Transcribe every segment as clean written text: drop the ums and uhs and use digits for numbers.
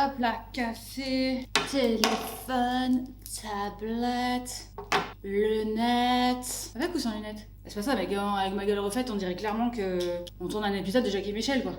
hop là, café, téléphone, tablette, lunettes. Avec ou sans lunettes? C'est pas ça, avec ma gueule refaite, on dirait clairement que on tourne un épisode de Jackie Michel, quoi.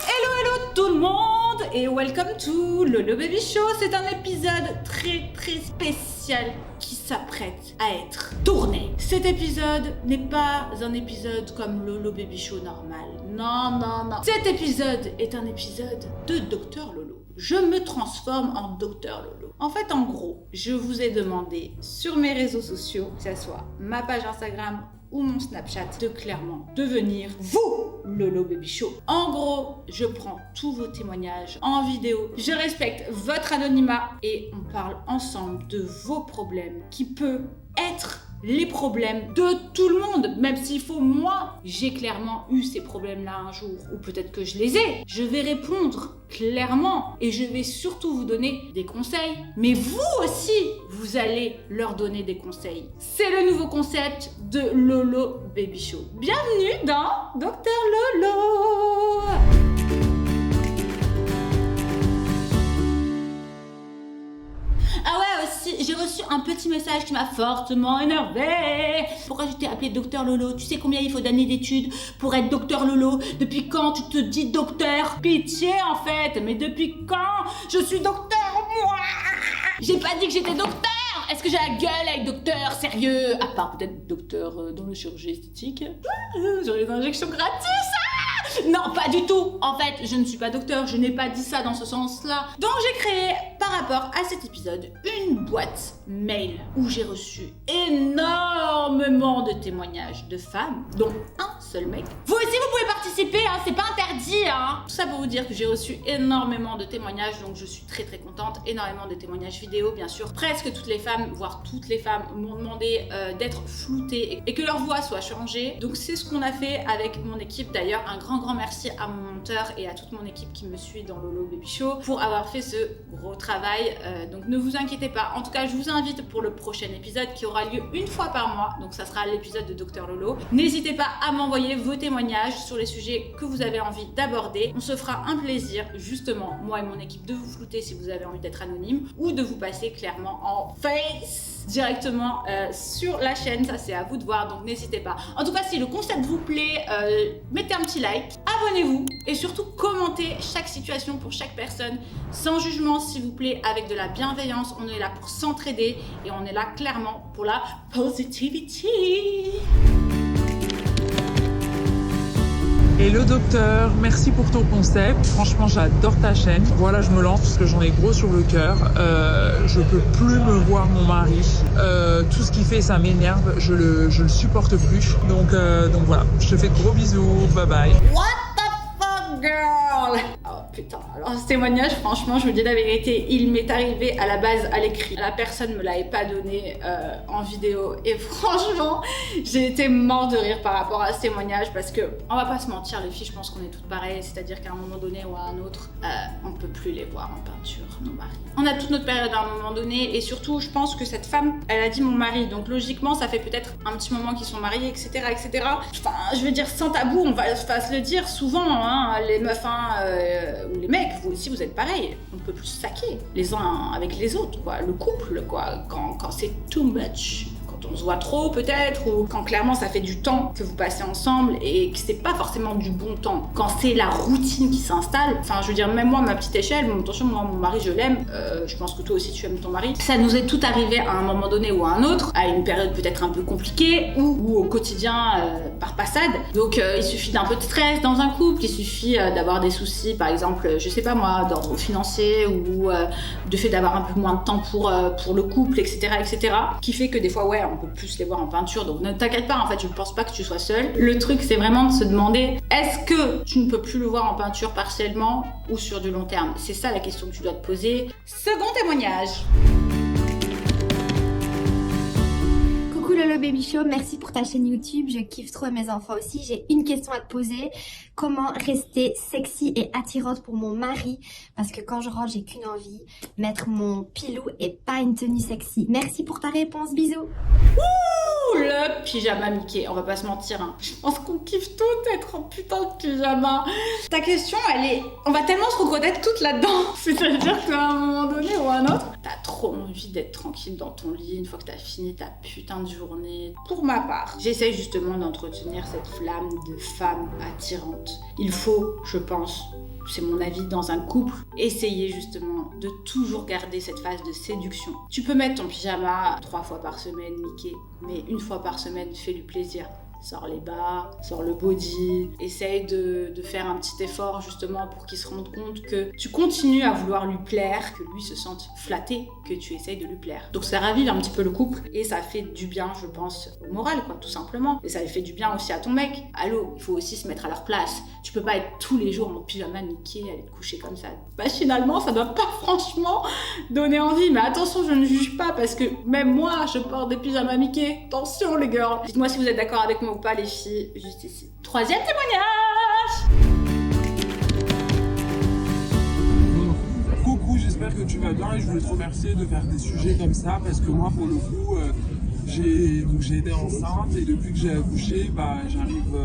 Hello tout le monde et welcome to Lolo Baby Show. C'est un épisode très spécial qui s'apprête à être tourné. Cet épisode n'est pas un épisode comme Lolo Baby Show normal. Non. Cet épisode est un épisode de Dr Lolo. Je me transforme en Dr Lolo. En fait, en gros, je vous ai demandé sur mes réseaux sociaux, que ce soit ma page Instagram ou mon Snapchat, de clairement devenir vous, Lolo Baby Show. En gros, je prends tous vos témoignages en vidéo, je respecte votre anonymat et on parle ensemble de vos problèmes qui peuvent être les problèmes de tout le monde, même s'il faut, moi, j'ai clairement eu ces problèmes-là un jour, ou peut-être que je les ai. Je vais répondre clairement et je vais surtout vous donner des conseils, mais vous aussi, vous allez leur donner des conseils. C'est le nouveau concept de Lolo Baby Show. Bienvenue dans Dr Lolo. Ah ouais, aussi, j'ai reçu un petit message qui m'a fortement énervée. Pourquoi je t'ai appelé Docteur Lolo? Tu sais combien il faut d'années d'études pour être Docteur Lolo? Depuis quand tu te dis docteur? Pitié en fait, mais depuis quand je suis docteur moi? J'ai pas dit que j'étais docteur. Est-ce que j'ai la gueule avec docteur sérieux? À part peut-être docteur dans la chirurgie esthétique, sur les injections gratuites. Non, pas du tout. En fait, je ne suis pas docteur, je n'ai pas dit ça dans ce sens-là. Donc j'ai créé, par rapport à cet épisode, une boîte mail où j'ai reçu énormément de témoignages de femmes, dont un seul mec. Vous aussi, vous pouvez participer, hein, c'est pas interdit, hein. Tout ça pour vous dire que j'ai reçu énormément de témoignages, donc je suis très contente. Énormément de témoignages vidéo, bien sûr. Presque toutes les femmes, voire toutes les femmes, m'ont demandé d'être floutées et que leur voix soit changée. Donc c'est ce qu'on a fait avec mon équipe. D'ailleurs, un grand merci à mon monteur et à toute mon équipe qui me suit dans Lolo Baby Show pour avoir fait ce gros travail. Donc ne vous inquiétez pas. En tout cas, je vous invite pour le prochain épisode qui aura lieu une fois par mois. Donc ça sera l'épisode de Dr Lolo. N'hésitez pas à m'envoyer vos témoignages sur les sujets que vous avez envie d'aborder. On se fera un plaisir, justement, moi et mon équipe, de vous flouter si vous avez envie d'être anonyme ou de vous passer clairement en face directement sur la chaîne. Ça, c'est à vous de voir, donc n'hésitez pas. En tout cas, si le concept vous plaît, mettez un petit like, abonnez-vous et surtout commentez chaque situation pour chaque personne sans jugement, s'il vous plaît, avec de la bienveillance. On est là pour s'entraider et on est là clairement pour la positivity. Hello docteur, merci pour ton concept. Franchement, j'adore ta chaîne. Voilà, je me lance parce que j'en ai gros sur le cœur. Je peux plus me voir mon mari. Tout ce qu'il fait, ça m'énerve. Je le supporte plus. Donc voilà, je te fais de gros bisous. Bye bye. What the fuck, girl? Oh putain, alors ce témoignage, franchement, je vous dis la vérité, il m'est arrivé à la base à l'écrit. La personne me l'avait pas donné en vidéo et franchement, j'ai été mort de rire par rapport à ce témoignage parce que, on va pas se mentir les filles, je pense qu'on est toutes pareilles, c'est-à-dire qu'à un moment donné ou à un autre, on peut plus les voir en peinture, nos maris. On a toute notre période à un moment donné et surtout, je pense que cette femme, elle a dit mon mari, donc logiquement, ça fait peut-être un petit moment qu'ils sont mariés, etc. Enfin, je veux dire, sans tabou, on va se le dire souvent, hein, les meufs, ou les mecs, vous aussi vous êtes pareil, on peut plus se saquer les uns avec les autres, quoi, le couple, quoi, quand c'est too much, quand on se voit trop peut-être, ou quand clairement ça fait du temps que vous passez ensemble et que c'est pas forcément du bon temps, quand c'est la routine qui s'installe. Enfin, je veux dire, même moi, à ma petite échelle, bon, attention, moi, mon mari, je l'aime, je pense que toi aussi tu aimes ton mari. Ça nous est tout arrivé à un moment donné ou à un autre, à une période peut-être un peu compliquée ou au quotidien par passade. Donc il suffit d'un peu de stress dans un couple, il suffit d'avoir des soucis, par exemple, je sais pas moi, d'ordre financier ou de fait d'avoir un peu moins de temps pour le couple, etc., qui fait que des fois, ouais, on peut plus les voir en peinture. Donc ne t'inquiète pas, en fait, je ne pense pas que tu sois seule. Le truc, c'est vraiment de se demander, est-ce que tu ne peux plus le voir en peinture partiellement ou sur du long terme? C'est ça la question que tu dois te poser. Second témoignage. Coucou Lolo Baby Show, merci pour ta chaîne YouTube, je kiffe trop mes enfants aussi. J'ai une question à te poser. Comment rester sexy et attirante pour mon mari? Parce que quand je rentre, j'ai qu'une envie, mettre mon pilou et pas une tenue sexy. Merci pour ta réponse, bisous. Ouh, le pyjama Mickey, on va pas se mentir, hein. Je pense qu'on kiffe tout être en putain de pyjama. Ta question, on va tellement se reconnaître toutes là-dedans. C'est-à-dire qu'à un moment donné ou à un autre, t'as trop envie d'être tranquille dans ton lit une fois que t'as fini ta putain de journée. Pour ma part, j'essaye justement d'entretenir cette flamme de femme attirante. Il faut, je pense, c'est mon avis, dans un couple, essayer justement de toujours garder cette phase de séduction. Tu peux mettre ton pyjama 3 fois par semaine, Mickey, mais 1 fois par semaine, fais-lui plaisir. Sors les bas, sors le body, essaye de faire un petit effort justement pour qu'il se rende compte que tu continues à vouloir lui plaire, que lui se sente flatté, que tu essayes de lui plaire. Donc ça ravive un petit peu le couple et ça fait du bien, je pense, au moral, quoi, tout simplement. Et ça fait du bien aussi à ton mec. Allô, il faut aussi se mettre à leur place. Tu peux pas être tous les jours en pyjama Mickey, aller te coucher comme ça. Machinalement, ça doit pas franchement donner envie. Mais attention, je ne juge pas parce que même moi, je porte des pyjamas Mickey. Attention les girls. Dites-moi si vous êtes d'accord avec moi ou pas les filles, juste ici. 3e témoignage. Coucou, j'espère que tu vas bien et je voulais te remercier de faire des sujets comme ça parce que moi pour le coup j'ai été enceinte et depuis que j'ai accouché j'arrive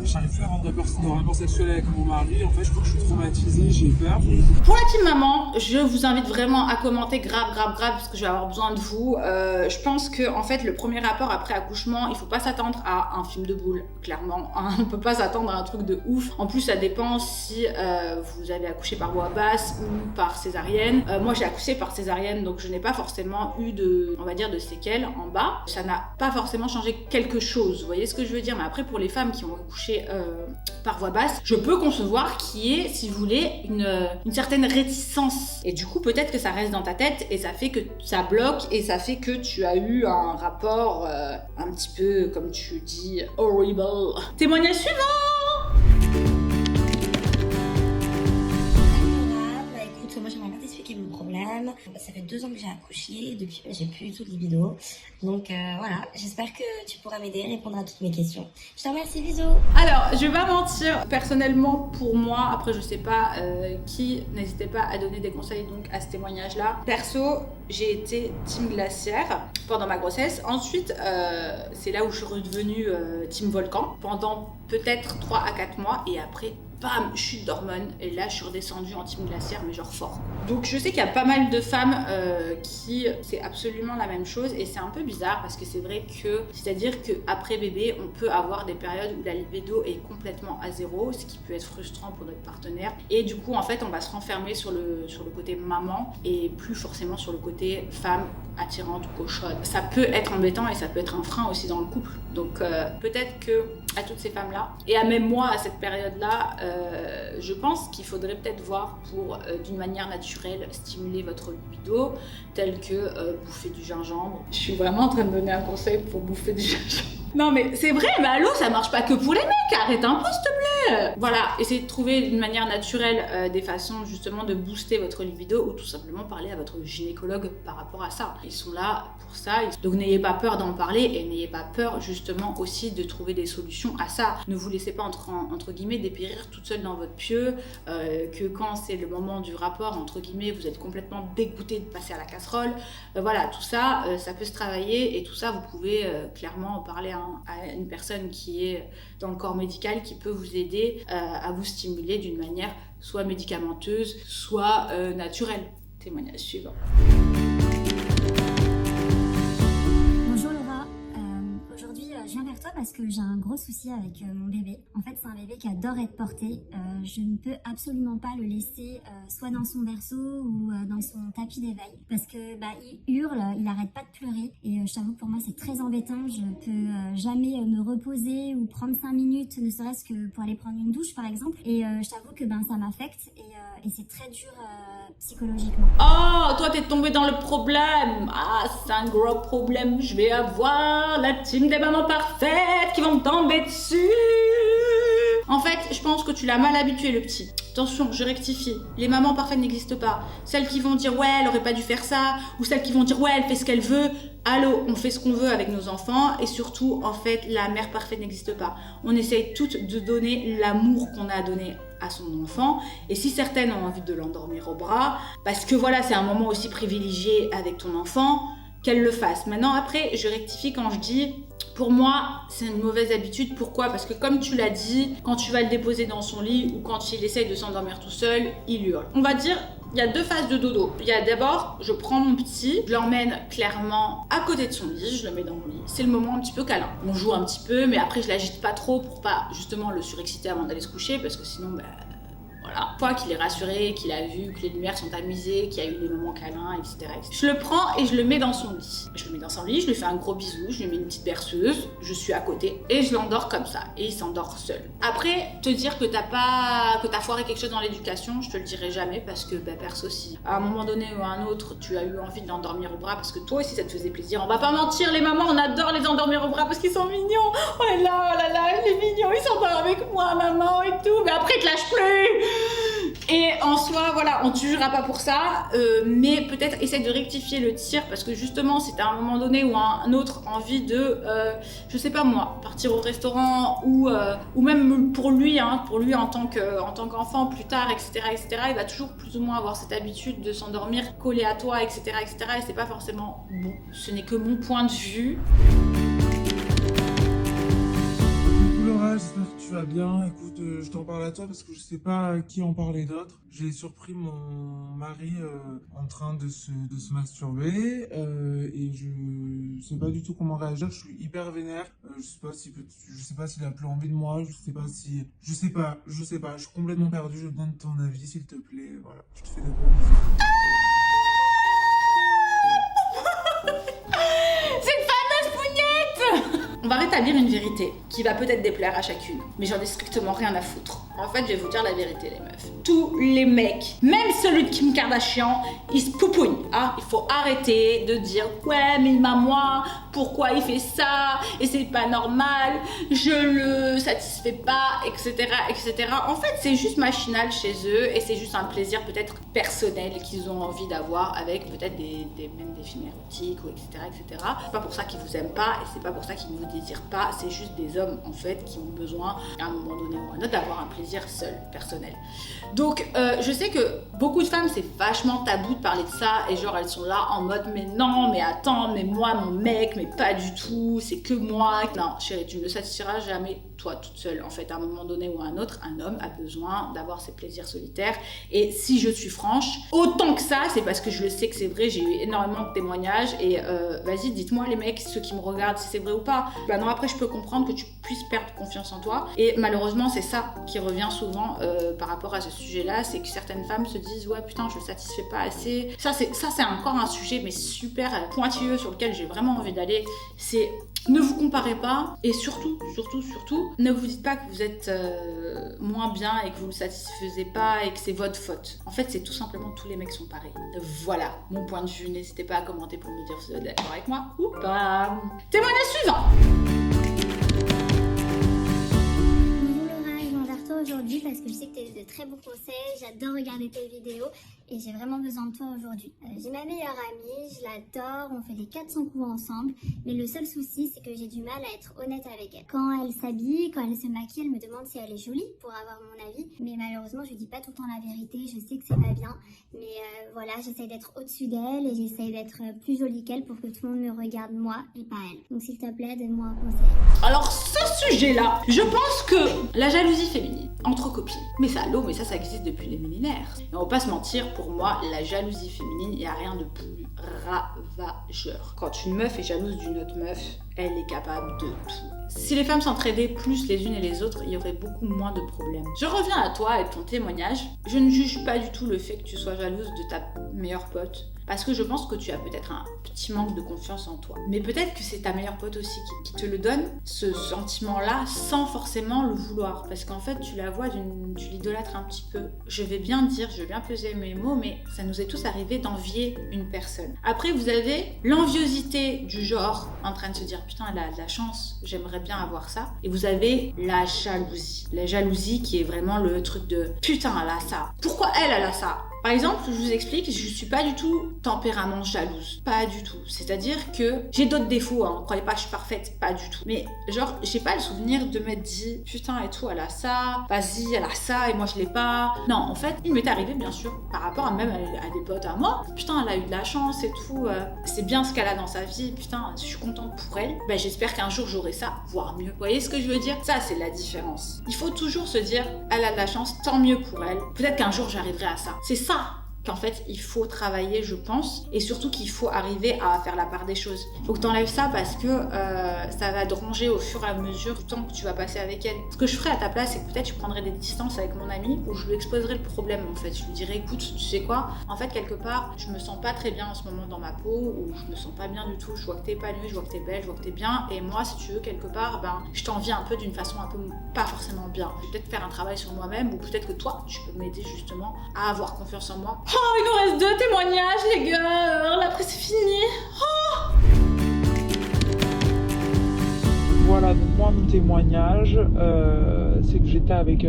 plus à rentrer dans un rapport sexuel avec mon mari. En fait, je crois que je suis traumatisée, j'ai peur. Pour la team maman, je vous invite vraiment à commenter grave parce que je vais avoir besoin de vous. Je pense que en fait le premier rapport après accouchement, il faut pas s'attendre à un film de boule, clairement. On peut pas s'attendre à un truc de ouf. En plus, ça dépend si vous avez accouché par voie basse ou par césarienne. Moi, j'ai accouché par césarienne, donc je n'ai pas forcément eu de séquelles en bas. Ça n'a pas forcément changé quelque chose. Vous voyez ce que je veux dire? Mais après, pour les femmes qui ont accouché par voie basse, je peux concevoir qu'il y ait, si vous voulez, une certaine réticence. Et du coup, peut-être que ça reste dans ta tête et ça fait que ça bloque et ça fait que tu as eu un rapport un petit peu, comme tu dis, horrible. Témoignage suivant. Écoute, moi j'aimerais bien t'expliquer mon problème. Ça fait 2 ans que j'ai accouché, depuis j'ai plus du tout de libido. Donc voilà, j'espère que tu pourras m'aider, répondre à toutes mes questions. Je te remercie, bisous. Alors, je vais pas mentir, personnellement pour moi, après je sais pas qui, n'hésitez pas à donner des conseils donc à ce témoignage-là. Perso, j'ai été team glaciaire pendant ma grossesse. Ensuite, c'est là où je suis redevenue team volcan pendant peut-être 3 à 4 mois et après bam, chute d'hormones et là je suis redescendue en team glaciaire mais genre fort. Donc je sais qu'il y a pas mal de femmes qui c'est absolument la même chose et c'est un peu bizarre parce que c'est vrai que c'est-à-dire qu'après bébé on peut avoir des périodes où la libido est complètement à zéro, ce qui peut être frustrant pour notre partenaire et du coup en fait on va se renfermer sur le côté maman et plus forcément sur le côté femme attirante ou cochonne. Ça peut être embêtant et ça peut être un frein aussi dans le couple. Donc peut-être que à toutes ces femmes-là et à même moi à cette période-là, je pense qu'il faudrait peut-être voir pour d'une manière naturelle stimuler votre libido, tel que bouffer du gingembre. Je suis vraiment en train de donner un conseil pour bouffer du gingembre. Non mais c'est vrai, mais allô, ça marche pas que pour les mecs, arrête un peu s'il te plaît. Voilà, essayez de trouver d'une manière naturelle des façons justement de booster votre libido ou tout simplement parler à votre gynécologue par rapport à ça. Ils sont là pour ça, donc n'ayez pas peur d'en parler et n'ayez pas peur justement aussi de trouver des solutions à ça. Ne vous laissez pas entre guillemets dépérir toute seule dans votre pieu, que quand c'est le moment du rapport entre guillemets vous êtes complètement dégoûté de passer à la casserole. Voilà, tout ça, ça peut se travailler et tout ça vous pouvez clairement en parler à une personne qui est dans le corps médical qui peut vous aider à vous stimuler d'une manière soit médicamenteuse, soit naturelle. Témoignage suivant. Bonjour Laura, aujourd'hui je viens vers toi parce que j'ai un gros souci avec mon bébé. En fait c'est un bébé qui adore être porté, je ne peux absolument pas le laisser soit dans son berceau ou dans son tapis d'éveil parce que il hurle, il arrête pas de pleurer et je t'avoue que pour moi c'est très embêtant, je peux jamais me reposer ou prendre 5 minutes ne serait-ce que pour aller prendre une douche par exemple et je t'avoue que ça m'affecte et c'est très dur psychologiquement. Oh, toi t'es tombé dans le problème. Ah, c'est un gros problème. Je vais avoir la team des mamans parfaites qui vont me tomber dessus. En fait, je pense que tu l'as mal habitué le petit. Attention, je rectifie. Les mamans parfaites n'existent pas. Celles qui vont dire ouais, elle aurait pas dû faire ça, ou celles qui vont dire ouais, elle fait ce qu'elle veut. Allô, on fait ce qu'on veut avec nos enfants et surtout, en fait, la mère parfaite n'existe pas. On essaye toutes de donner l'amour qu'on a donné à son enfant et si certaines ont envie de l'endormir au bras, parce que voilà, c'est un moment aussi privilégié avec ton enfant, qu'elle le fasse. Maintenant, après, je rectifie quand je dis... Pour moi, c'est une mauvaise habitude. Pourquoi ? Parce que comme tu l'as dit, quand tu vas le déposer dans son lit ou quand il essaye de s'endormir tout seul, il hurle. On va dire, il y a 2 phases de dodo. Il y a d'abord, je prends mon petit, je l'emmène clairement à côté de son lit, je le mets dans mon lit. C'est le moment un petit peu câlin. On joue un petit peu, mais après je l'agite pas trop pour pas justement le surexciter avant d'aller se coucher, parce que sinon, voilà. Une fois qu'il est rassuré, qu'il a vu que les lumières sont amusées, qu'il y a eu des moments câlins, etc., etc. Je le prends et je le mets dans son lit. Je le mets dans son lit, je lui fais un gros bisou, je lui mets une petite berceuse, je suis à côté et je l'endors comme ça. Et il s'endort seul. Après, te dire que t'as foiré quelque chose dans l'éducation, je te le dirai jamais parce que, perso, si à un moment donné ou à un autre, tu as eu envie de l'endormir au bras parce que toi aussi ça te faisait plaisir. On va pas mentir, les mamans, on adore les endormir au bras parce qu'ils sont mignons. Oh là là, il est mignon, il s'endort avec moi, maman et tout. Mais après, il te lâche plus. Et en soi, voilà, on ne te jugera pas pour ça, mais peut-être essaye de rectifier le tir parce que justement, si t'as à un moment donné ou à un autre envie de, je sais pas moi, partir au restaurant ou même pour lui en tant qu'enfant plus tard, etc., il va toujours plus ou moins avoir cette habitude de s'endormir collé à toi, etc., et c'est pas forcément bon. Ce n'est que mon point de vue. Laura, j'espère que tu vas bien. Écoute, je t'en parle à toi parce que je sais pas à qui en parler d'autre. J'ai surpris mon mari en train de se masturber et je sais pas du tout comment réagir. Je suis hyper vénère. Je sais pas s'il a plus envie de moi. Je sais pas. Je suis complètement perdue. Je demande ton avis, s'il te plaît. Voilà, je te fais des gros bisous. On va rétablir une vérité qui va peut-être déplaire à chacune, mais j'en ai strictement rien à foutre. En fait, je vais vous dire la vérité, les meufs. Tous les mecs, même celui de Kim Kardashian, ils se poupougnent. Ah, il faut arrêter de dire « Ouais, mais moi, pourquoi il fait ça ? Et c'est pas normal, je le satisfais pas, etc. etc. » En fait, c'est juste machinal chez eux et c'est juste un plaisir peut-être personnel qu'ils ont envie d'avoir avec peut-être même des films érotiques, ou etc. etc. C'est pas pour ça qu'ils vous aiment pas et c'est pas pour ça qu'ils ne vous désirent pas. C'est juste des hommes, en fait, qui ont besoin, à un moment donné ou à un autre, d'avoir un plaisir seul, personnel. Donc, je sais que beaucoup de femmes, c'est vachement tabou de parler de ça et genre, elles sont là en mode « Mais non, mais attends, mais moi, mon mec, mais pas du tout, c'est que moi. » Non, chérie, tu ne le satisferas jamais toi toute seule. En fait, à un moment donné ou à un autre, un homme a besoin d'avoir ses plaisirs solitaires. Et si je suis franche, autant que ça, c'est parce que je le sais que c'est vrai, j'ai eu énormément de témoignages et vas-y, dites-moi les mecs, ceux qui me regardent, si c'est vrai ou pas. Bah non, après, je peux comprendre que tu puisses perdre confiance en toi. Et malheureusement, c'est ça qui revient souvent par rapport à ce sujet-là, c'est que certaines femmes se disent « Ouais, putain, je le satisfais pas assez. » Ça, c'est encore un sujet, mais super pointilleux sur lequel j'ai vraiment envie d'aller. C'est ne vous comparez pas et surtout, ne vous dites pas que vous êtes moins bien et que vous ne le satisfaisez pas et que c'est votre faute. En fait, c'est tout simplement tous les mecs sont pareils. Voilà mon point de vue. N'hésitez pas à commenter pour me dire si vous êtes d'accord avec moi ou pas. Témoignage suivant. Aujourd'hui parce que je sais que tu as de très bons conseils, j'adore regarder tes vidéos et j'ai vraiment besoin de toi aujourd'hui. J'ai ma meilleure amie, je l'adore, on fait les 400 coups ensemble, mais le seul souci c'est que j'ai du mal à être honnête avec elle. Quand elle s'habille, quand elle se maquille, elle me demande si elle est jolie pour avoir mon avis, mais malheureusement je dis pas tout le temps la vérité, je sais que c'est pas bien, mais voilà, j'essaye d'être au-dessus d'elle et j'essaye d'être plus jolie qu'elle pour que tout le monde me regarde moi et pas elle. Donc s'il te plaît, donne-moi un conseil. Alors ce sujet-là, je pense que la jalousie féminine entre copines, mais ça existe depuis les millénaires. Et on va pas se mentir, pour moi, la jalousie féminine, il n'y a rien de plus ravageur. Quand une meuf est jalouse d'une autre meuf, elle est capable de tout. Si les femmes s'entraidaient plus les unes et les autres, il y aurait beaucoup moins de problèmes. Je reviens à toi et ton témoignage. Je ne juge pas du tout le fait que tu sois jalouse de ta meilleure pote. Parce que je pense que tu as peut-être un petit manque de confiance en toi. Mais peut-être que c'est ta meilleure pote aussi qui te le donne, ce sentiment-là, sans forcément le vouloir. Parce qu'en fait, tu la vois, tu l'idolâtres un petit peu. Je vais bien peser mes mots, mais ça nous est tous arrivé d'envier une personne. Après, vous avez l'enviosité du genre, en train de se dire « Putain, elle a de la chance, j'aimerais bien avoir ça ». Et vous avez la jalousie. La jalousie qui est vraiment le truc de « Putain, elle a ça. Pourquoi elle a ça ?» Par exemple, je vous explique, je suis pas du tout tempérament jalouse. Pas du tout. C'est-à-dire que j'ai d'autres défauts, hein. Croyez pas que je suis parfaite, pas du tout. Mais genre, j'ai pas le souvenir de m'être dit, putain et tout, elle a ça, vas-y, elle a ça et moi je l'ai pas. Non, en fait, il m'est arrivé, bien sûr, par rapport à des potes à moi. Putain, elle a eu de la chance et tout. C'est bien ce qu'elle a dans sa vie. Putain, je suis contente pour elle. Ben, j'espère qu'un jour j'aurai ça, voire mieux. Vous voyez ce que je veux dire? Ça, c'est la différence. Il faut toujours se dire, elle a de la chance, tant mieux pour elle. Peut-être qu'un jour j'arriverai à ça. C'est ça qu'en fait il faut travailler, je pense, et surtout qu'il faut arriver à faire la part des choses. Faut que t'enlèves ça parce que ça va te ronger au fur et à mesure du temps que tu vas passer avec elle. Ce que je ferais à ta place, c'est que peut-être je prendrais des distances avec mon amie où je lui exposerais le problème en fait. Je lui dirais, écoute, tu sais quoi, en fait quelque part je me sens pas très bien en ce moment dans ma peau, ou je me sens pas bien du tout, je vois que t'es épanouie, je vois que t'es belle, je vois que t'es bien, et moi si tu veux quelque part, ben je t'envie un peu d'une façon un peu pas forcément bien. Je vais peut-être faire un travail sur moi-même, ou peut-être que toi tu peux m'aider justement à avoir confiance en moi. Oh, il nous reste 2 témoignages les gars, alors après c'est fini. Voilà, donc moi mon témoignage, c'est que j'étais avec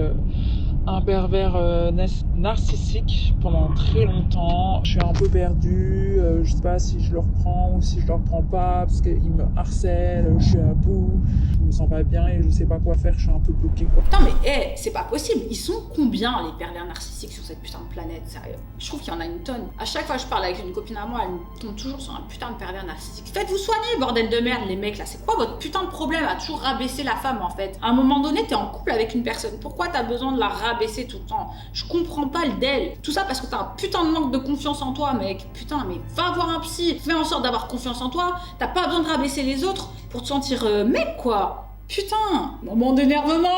un pervers narcissique pendant très longtemps. Je suis un peu perdue, je sais pas si je le reprends ou si je le reprends pas, parce qu'il me harcèle, je suis à bout, je me sens pas bien et je sais pas quoi faire, je suis un peu bloquée quoi. Putain mais c'est pas possible, ils sont combien les pervers narcissiques sur cette putain de planète, sérieux? Je trouve qu'il y en a une tonne. À chaque fois que je parle avec une copine à moi, elle me tombe toujours sur un putain de pervers narcissique. Faites-vous soigner, bordel de merde les mecs là, c'est quoi votre putain de problème à toujours rabaisser la femme en fait? À un moment donné t'es en couple avec une personne, pourquoi t'as besoin de la rabaisser tout le temps? Je comprends pas le d'elle. Tout ça parce que t'as un putain de manque de confiance en toi mec. Putain mais va voir un psy, fais en sorte d'avoir confiance en toi, t'as pas besoin de rabaisser les autres pour te sentir mec quoi. Putain, moment d'énervement.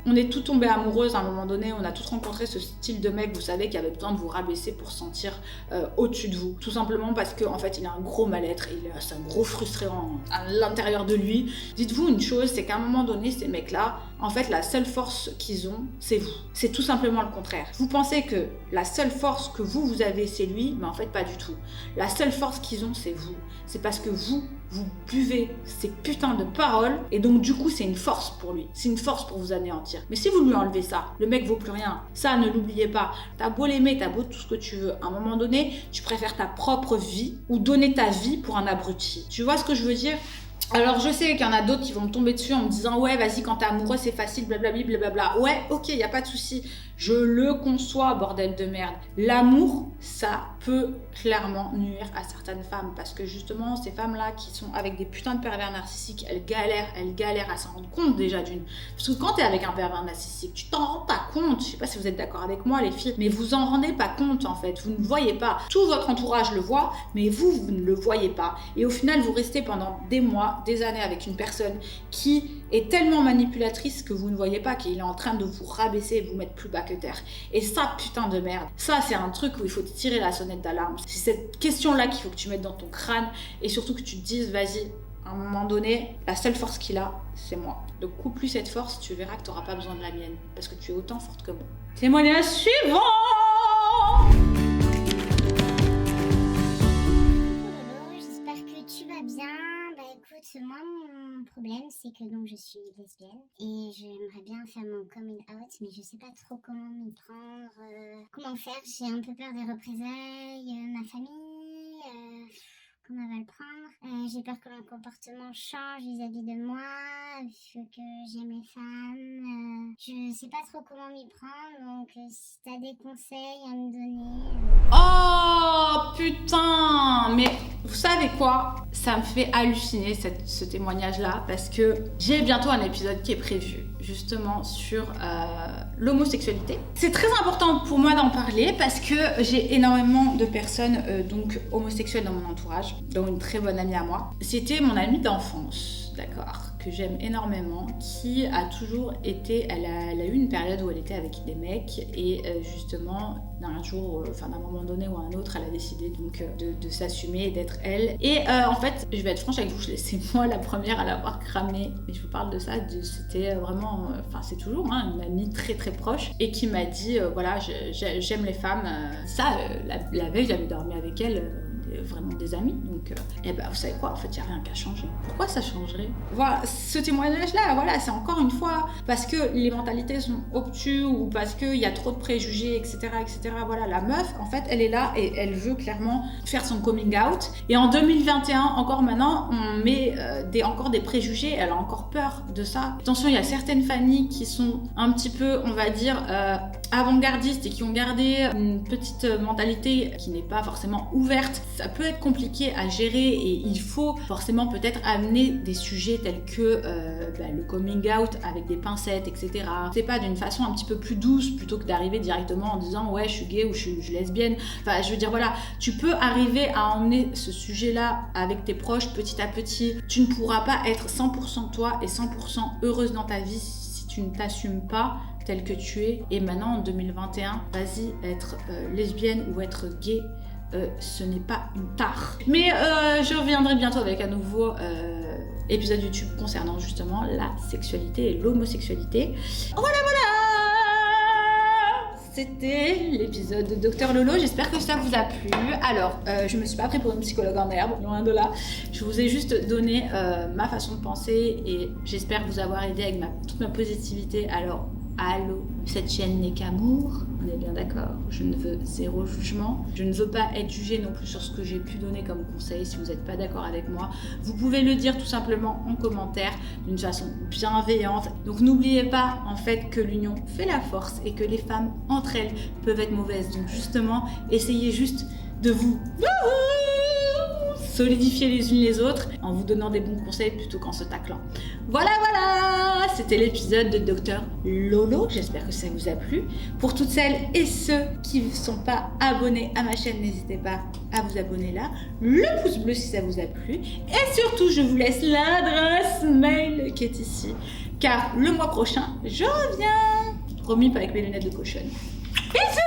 On est tout tombé amoureuses à un moment donné, on a tous rencontré ce style de mec, vous savez, qui avait besoin de vous rabaisser pour se sentir au-dessus de vous. Tout simplement parce qu'en fait, il a un gros mal-être, c'est un gros frustré à l'intérieur de lui. Dites-vous une chose, c'est qu'à un moment donné, ces mecs-là, en fait, la seule force qu'ils ont, c'est vous. C'est tout simplement le contraire. Vous pensez que la seule force que vous avez, c'est lui, mais en fait, pas du tout. La seule force qu'ils ont, c'est vous. C'est parce que vous buvez ces putains de paroles, et donc du coup, c'est une force pour lui. C'est une force pour vous anéantir. Mais si vous lui enlevez ça, le mec vaut plus rien. Ça, ne l'oubliez pas. T'as beau l'aimer, t'as beau tout ce que tu veux. À un moment donné, tu préfères ta propre vie ou donner ta vie pour un abruti. Tu vois ce que je veux dire ? Alors je sais qu'il y en a d'autres qui vont me tomber dessus en me disant ouais vas-y quand t'es amoureux c'est facile blablabla blablabla. Ouais ok y a pas de souci, je le conçois bordel de merde. L'amour ça peut clairement nuire à certaines femmes parce que justement ces femmes là qui sont avec des putains de pervers narcissiques elles galèrent à s'en rendre compte déjà d'une. Parce que quand t'es avec un pervers narcissique tu t'en rends pas compte, je sais pas si vous êtes d'accord avec moi les filles, mais vous en rendez pas compte en fait, vous ne voyez pas. Tout votre entourage le voit mais vous ne le voyez pas et au final vous restez pendant des mois, des années avec une personne qui est tellement manipulatrice que vous ne voyez pas qu'il est en train de vous rabaisser et vous mettre plus bas que terre. Et ça, putain de merde, ça c'est un truc où il faut tirer la sonnette d'alarme. C'est cette question-là qu'il faut que tu mettes dans ton crâne et surtout que tu te dises, vas-y, à un moment donné, la seule force qu'il a, c'est moi. Donc coupe-lui cette force, tu verras que tu n'auras pas besoin de la mienne parce que tu es autant forte que moi. Témoignage suivant. J'espère que tu vas bien. Écoute, moi mon problème c'est que donc je suis lesbienne et j'aimerais bien faire mon coming out mais je sais pas trop comment m'y prendre, comment faire, j'ai un peu peur des représailles, ma famille, comment elle va le prendre, j'ai peur que mon comportement change vis-à-vis de moi, que j'aime les femmes, je sais pas trop comment m'y prendre donc si t'as des conseils à me donner. Oh putain, mais vous savez quoi? Ça me fait halluciner ce témoignage-là parce que j'ai bientôt un épisode qui est prévu justement sur l'homosexualité. C'est très important pour moi d'en parler parce que j'ai énormément de personnes donc homosexuelles dans mon entourage, dont une très bonne amie à moi. C'était mon amie d'enfance, d'accord, que j'aime énormément, qui a toujours été, elle a eu une période où elle était avec des mecs et justement d'un jour, d'un moment donné ou à un autre, elle a décidé donc de s'assumer et d'être elle. Et en fait, je vais être franche avec vous, c'est moi la première à l'avoir cramé. Et je vous parle de ça, c'était vraiment, c'est toujours une amie très très proche et qui m'a dit, voilà, j'aime les femmes. Ça, la veille, j'avais dormi avec elle. vraiment des amis. Donc, vous savez quoi, en fait, il n'y a rien qu'à changer. Pourquoi ça changerait? Voilà, ce témoignage-là, voilà, c'est encore une fois parce que les mentalités sont obtus ou parce qu'il y a trop de préjugés, etc., etc. Voilà, la meuf, en fait, elle est là et elle veut clairement faire son coming out. Et en 2021, encore maintenant, on met encore des préjugés. Elle a encore peur de ça. Attention, il y a certaines familles qui sont un petit peu, on va dire, avant-gardistes et qui ont gardé une petite mentalité qui n'est pas forcément ouverte. Ça peut être compliqué à gérer et il faut forcément peut-être amener des sujets tels que le coming out avec des pincettes, etc. C'est pas d'une façon un petit peu plus douce plutôt que d'arriver directement en disant ouais je suis gay ou je suis lesbienne. Enfin je veux dire voilà, tu peux arriver à emmener ce sujet-là avec tes proches petit à petit. Tu ne pourras pas être 100% toi et 100% heureuse dans ta vie si tu ne t'assumes pas tel que tu es. Et maintenant en 2021, vas-y, être lesbienne ou être gay, ce n'est pas une tare. Mais je reviendrai bientôt avec un nouveau épisode YouTube concernant justement la sexualité et l'homosexualité. Voilà. C'était l'épisode de Dr Lolo, j'espère que ça vous a plu. Alors, je me suis pas pris pour une psychologue en herbe, loin de là. Je vous ai juste donné ma façon de penser et j'espère vous avoir aidé avec toute ma positivité. Alors, allô, cette chaîne n'est qu'amour, on est bien d'accord. Je ne veux zéro jugement. Je ne veux pas être jugée non plus sur ce que j'ai pu donner comme conseil. Si vous n'êtes pas d'accord avec moi, vous pouvez le dire tout simplement en commentaire d'une façon bienveillante. Donc n'oubliez pas en fait que l'union fait la force et que les femmes entre elles peuvent être mauvaises. Donc justement, essayez juste de vous solidifier les unes les autres en vous donnant des bons conseils plutôt qu'en se taclant. Voilà, c'était l'épisode de Dr Lolo, j'espère que ça vous a plu. Pour toutes celles et ceux qui ne sont pas abonnés à ma chaîne, n'hésitez pas à vous abonner là, le pouce bleu si ça vous a plu, et surtout je vous laisse l'adresse mail qui est ici, car le mois prochain, je reviens, promis pas avec mes lunettes de cochonne. Bisous.